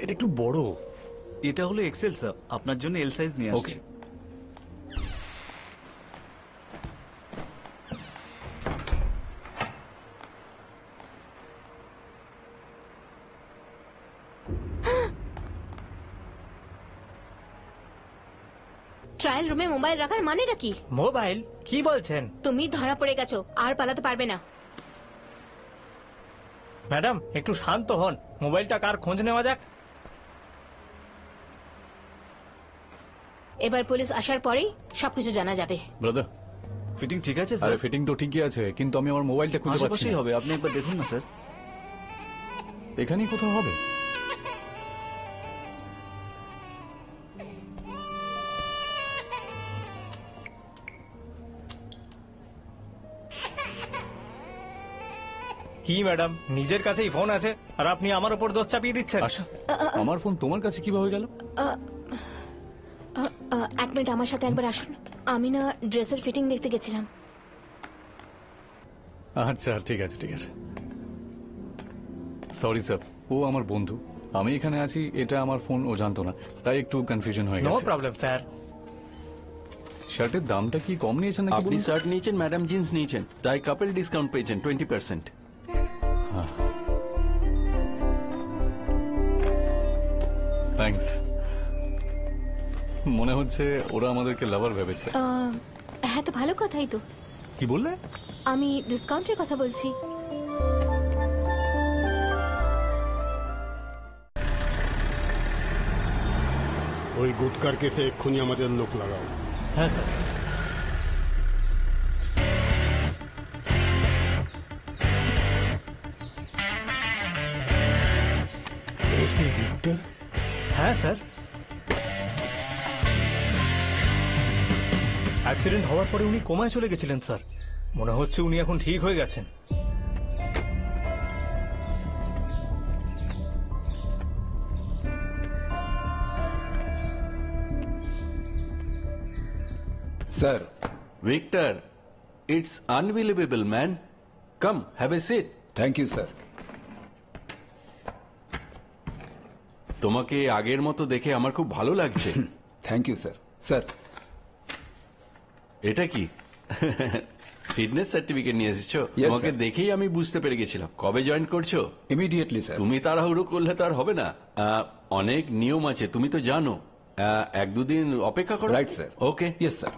এটা একটু বড়। এটা হলো এক্সেল স্যার, আপনার জন্য এল সাইজ নিয়ে আসছি। ট্রায়াল রুমে মোবাইল রাখার মানেটা কি? মোবাইল? কি বলছেন তুমি ধরা পড়ে গেছো, আর পালাতে পারবে না। ম্যাডাম? একটু শান্ত হন, মোবাইলটা কার খোঁজ নেওয়া যাক। এবার পুলিশ আসার পরেই সবকিছু জানা যাবে। ব্রাদার, ফিটিং ঠিক আছে আরে স্যার? ফিটিং তো ঠিকই আছে, কিন্তু আমি আমার মোবাইলটা খুঁজে পাচ্ছি আশেপাশেই না। হবে, আপনি একবার দেখুন না স্যার। এখানেই কোথাও হবে। কি ম্যাডাম, নিজের কাছেই ফোন আছে আর আপনি আমার উপর দোষ চাপিয়ে দিচ্ছেন? আশা, আমার ফোন তোমার কাছে কিভাবে গেল? এক মিনিট আমার সাথে একবার আসুন। আমি না ড্রেসের ফিটিং দেখতে গেছিলাম। আচ্ছা ঠিক আছে ঠিক আছে। সরি স্যার, ও আমার বন্ধু, আমি এখানে আছি এটা আমার ফোন, ও জানতো না, তাই একটু কনফিউশন হয়ে নো গেছে। Problem sir. শার্টের দামটা কি কম নিয়েছেন নাকি আপনি বলুন? শার্ট নিয়েছেন, ম্যাডাম জিন্স নিয়েছেন, তাই কাপল ডিসকাউন্ট পেয়েছেন 20%। থ্যাঙ্কস। মনে হচ্ছে ওরা আমাদেরকে লাভার ভেবেছে। হ্যাঁ, তো ভালো কথাই তো। কি বললে? আমি ডিসকাউন্টের কথা বলছি। ওই গুটকার কেসে এক্ষুনি আমাদের লোক লাগাও। হ্যাঁ স্যার। AC Victor? হ্যাঁ স্যার, অ্যাক্সিডেন্ট হওয়ার পরে উনি কোমায় চলে গেছিলেন স্যার। মনে হচ্ছে উনি এখন ঠিক হয়ে গেছেন। Sir, Victor, it's unbelievable man. Come have a seat. Thank you sir. তোমাকে আগের মতো দেখে আমার খুব ভালো লাগছে। Thank you sir. স্যার, এটা কি ফিটনেস সার্টিফিকেট নিয়ে এসেছো? Yes, তোমাকে sir. দেখেই আমি বুঝতে পেরে গেছিলাম। কবে জয়েন করছো? Immediately sir. তুমি তাড়াহুড়ো করলে তো আর হবে না। অনেক নিয়ম আছে, তুমি তো জানো। এক দুদিন অপেক্ষা করো। Right sir. Okay. Yes sir.